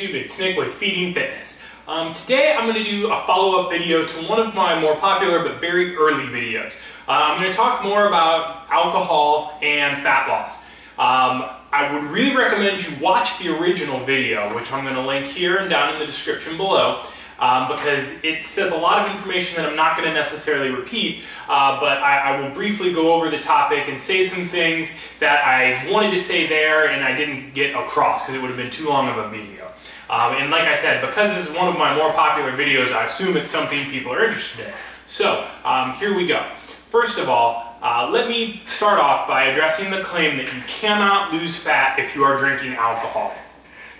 YouTube, it's Nick with Feeding Fitness. Today I'm going to do a follow-up video to one of my more popular but very early videos. I'm going to talk more about alcohol and fat loss. I would really recommend you watch the original video, which I'm going to link here and down in the description below, because it says a lot of information that I'm not going to necessarily repeat, but I will briefly go over the topic and say some things that I wanted to say there and I didn't get across because it would have been too long of a video. And like I said, because this is one of my more popular videos, I assume it's something people are interested in. So, here we go. First of all, let me start off by addressing the claim that you cannot lose fat if you are drinking alcohol.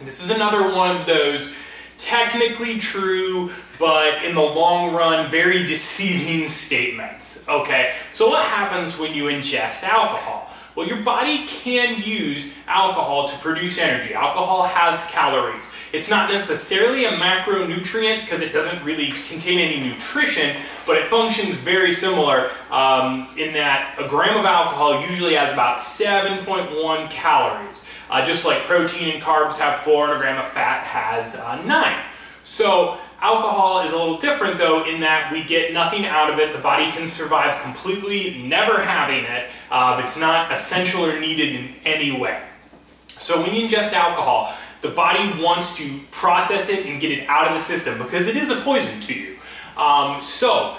This is another one of those technically true, but in the long run, very deceiving statements. Okay, so what happens when you ingest alcohol? Well, your body can use alcohol to produce energy. Alcohol has calories. It's not necessarily a macronutrient because it doesn't really contain any nutrition, but it functions very similar in that a gram of alcohol usually has about 7.1 calories. Just like protein and carbs have 4 and a gram of fat has 9. So alcohol is a little different though in that we get nothing out of it. The body can survive completely never having it. It's not essential or needed in any way. So when you ingest alcohol, the body wants to process it and get it out of the system because it is a poison to you. So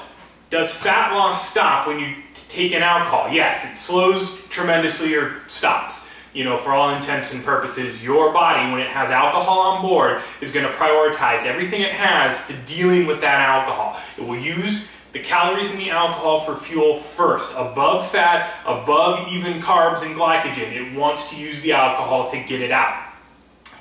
does fat loss stop when you take in alcohol? Yes, it slows tremendously or stops. You know, for all intents and purposes, your body, when it has alcohol on board, is going to prioritize everything it has to dealing with that alcohol. It will use the calories in the alcohol for fuel first, above fat, above even carbs and glycogen. It wants to use the alcohol to get it out.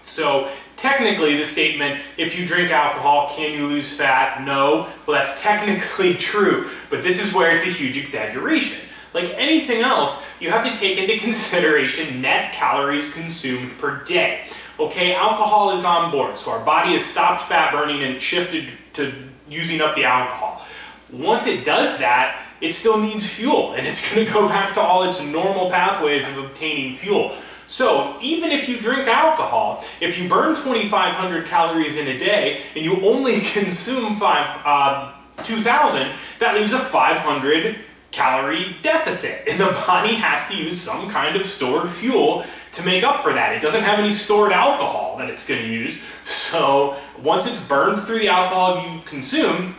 So technically the statement, if you drink alcohol, can you lose fat? No. Well, that's technically true, but this is where it's a huge exaggeration. Like anything else, you have to take into consideration net calories consumed per day. Okay, alcohol is on board, so our body has stopped fat burning and shifted to using up the alcohol. Once it does that, it still needs fuel, and it's going to go back to all its normal pathways of obtaining fuel. So even if you drink alcohol, if you burn 2,500 calories in a day and you only consume 2,000, that leaves a 500 calorie deficit, and the body has to use some kind of stored fuel to make up for that. It doesn't have any stored alcohol that it's going to use, so once it's burned through the alcohol you've consumed,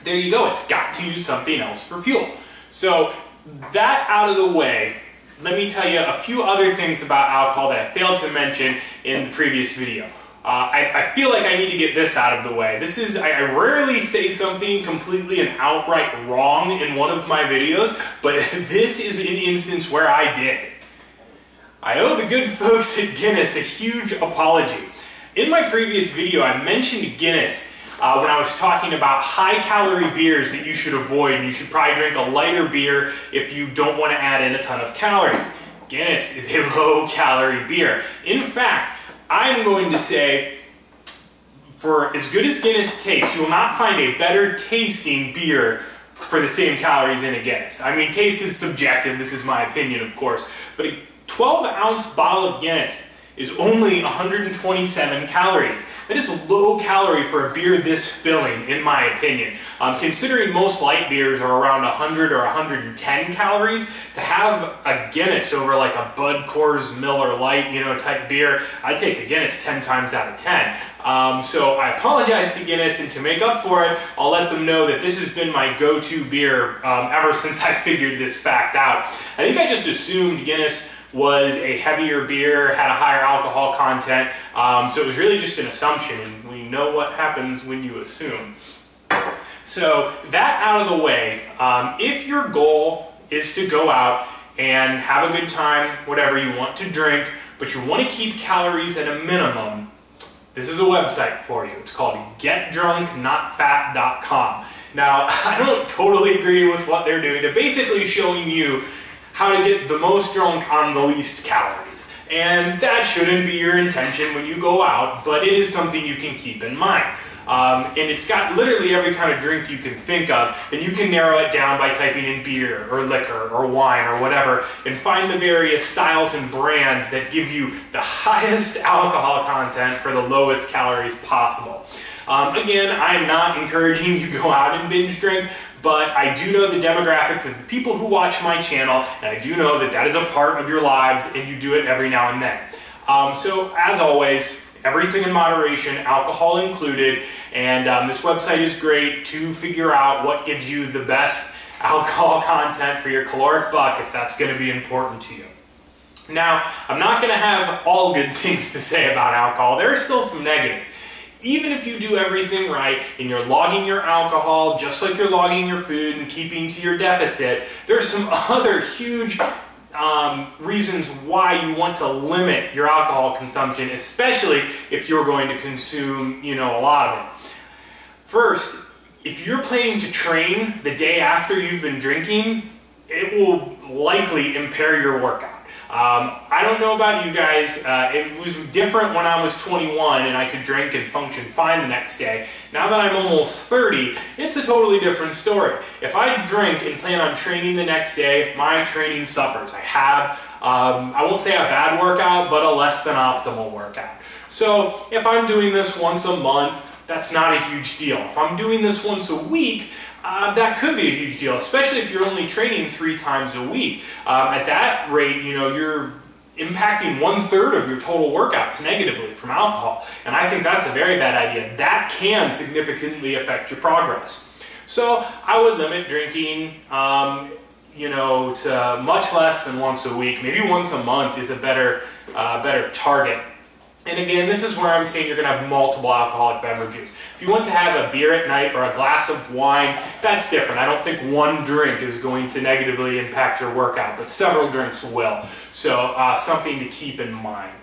there you go, it's got to use something else for fuel. So that out of the way, let me tell you a few other things about alcohol that I failed to mention in the previous video. I feel like I need to get this out of the way. I rarely say something completely and outright wrong in one of my videos, but this is an instance where I did. I owe the good folks at Guinness a huge apology. In my previous video, I mentioned Guinness when I was talking about high-calorie beers that you should avoid, and you should probably drink a lighter beer if you don't want to add in a ton of calories. Guinness is a low-calorie beer. In fact, I'm going to say, for as good as Guinness tastes, you will not find a better tasting beer for the same calories in a Guinness. I mean, taste is subjective, this is my opinion, of course, but a 12-ounce bottle of Guinness is only 127 calories. That is low calorie for a beer this filling, in my opinion. Considering most light beers are around 100 or 110 calories, to have a Guinness over like a Bud Coors Miller Lite, you know, type beer, I'd take the Guinness 10 times out of 10. So I apologize to Guinness, and to make up for it, I'll let them know that this has been my go-to beer ever since I figured this fact out. I think I just assumed Guinness was a heavier beer, had a higher alcohol content, so it was really just an assumption, and we know what happens when you assume. So that out of the way, if your goal is to go out and have a good time, whatever you want to drink, but you want to keep calories at a minimum, this is a website for you. It's called GetDrunkNotFat.com. Now, I don't totally agree with what they're doing. They're basically showing you how to get the most drunk on the least calories. And that shouldn't be your intention when you go out, but it is something you can keep in mind. And it's got literally every kind of drink you can think of, and you can narrow it down by typing in beer or liquor or wine or whatever and find the various styles and brands that give you the highest alcohol content for the lowest calories possible. Again, I am not encouraging you to go out and binge drink, but I do know the demographics of the people who watch my channel, and I do know that that is a part of your lives and you do it every now and then. So as always, everything in moderation, alcohol included, and this website is great to figure out what gives you the best alcohol content for your caloric buck if that's going to be important to you. Now, I'm not going to have all good things to say about alcohol. There are still some negatives. Even if you do everything right and you're logging your alcohol just like you're logging your food and keeping to your deficit, there's some other huge reasons why you want to limit your alcohol consumption, especially if you're going to consume, a lot of it. First, if you're planning to train the day after you've been drinking, it will likely impair your workout. I don't know about you guys, it was different when I was 21 and I could drink and function fine the next day. Now that I'm almost 30, it's a totally different story. If I drink and plan on training the next day, my training suffers. I have, I won't say a bad workout, but a less than optimal workout. So if I'm doing this once a month, that's not a huge deal. If I'm doing this once a week, that could be a huge deal, especially if you're only training 3 times a week. At that rate, you're impacting 1/3 of your total workouts negatively from alcohol. And I think that's a very bad idea. That can significantly affect your progress. So I would limit drinking, to much less than once a week. Maybe once a month is a better target. And again, this is where I'm saying you're going to have multiple alcoholic beverages. If you want to have a beer at night or a glass of wine, that's different. I don't think one drink is going to negatively impact your workout, but several drinks will. So something to keep in mind.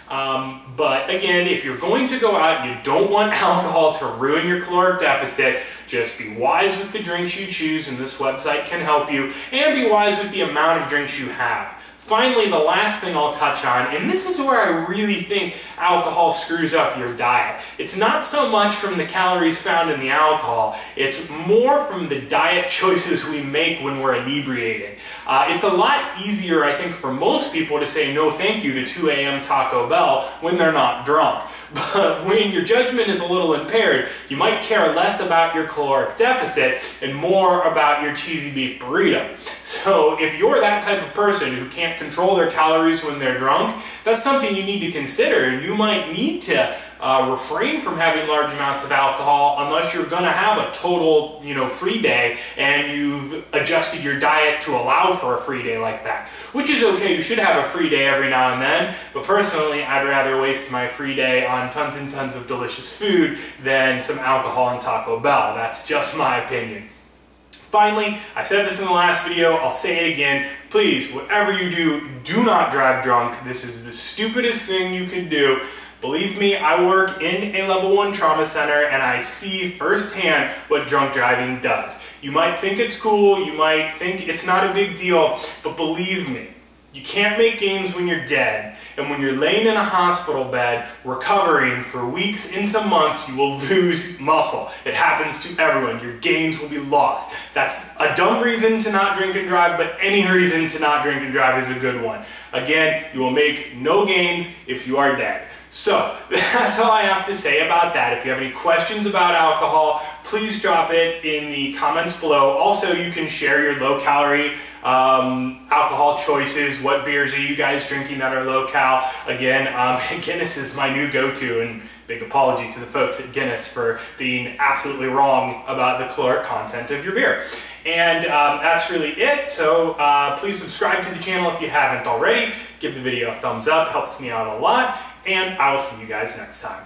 But again, if you're going to go out and you don't want alcohol to ruin your caloric deficit, just be wise with the drinks you choose, and this website can help you, and be wise with the amount of drinks you have. Finally, the last thing I'll touch on, and this is where I really think alcohol screws up your diet. It's not so much from the calories found in the alcohol, it's more from the diet choices we make when we're inebriating. It's a lot easier, I think, for most people to say no thank you to 2 a.m. Taco Bell when they're not drunk. But when your judgment is a little impaired, you might care less about your caloric deficit and more about your cheesy beef burrito. So if you're that type of person who can't control their calories when they're drunk, that's something you need to consider. And you might need to refrain from having large amounts of alcohol unless you're going to have a total, free day and you've adjusted your diet to allow for a free day like that. Which is okay, you should have a free day every now and then, but personally I'd rather waste my free day on tons and tons of delicious food than some alcohol and Taco Bell. That's just my opinion. Finally, I said this in the last video, I'll say it again, please, whatever you do, do not drive drunk. This is the stupidest thing you can do. Believe me, I work in a level 1 trauma center and I see firsthand what drunk driving does. You might think it's cool, you might think it's not a big deal, but believe me, you can't make gains when you're dead. And when you're laying in a hospital bed, recovering for weeks into months, you will lose muscle. It happens to everyone. Your gains will be lost. That's a dumb reason to not drink and drive, but any reason to not drink and drive is a good one. Again, you will make no gains if you are dead. So that's all I have to say about that. If you have any questions about alcohol, please drop it in the comments below. Also, you can share your low-calorie alcohol choices. What beers are you guys drinking that are low-cal? Again, Guinness is my new go-to, and big apology to the folks at Guinness for being absolutely wrong about the caloric content of your beer. And that's really it. So please subscribe to the channel if you haven't already. Give the video a thumbs up, helps me out a lot. And I will see you guys next time.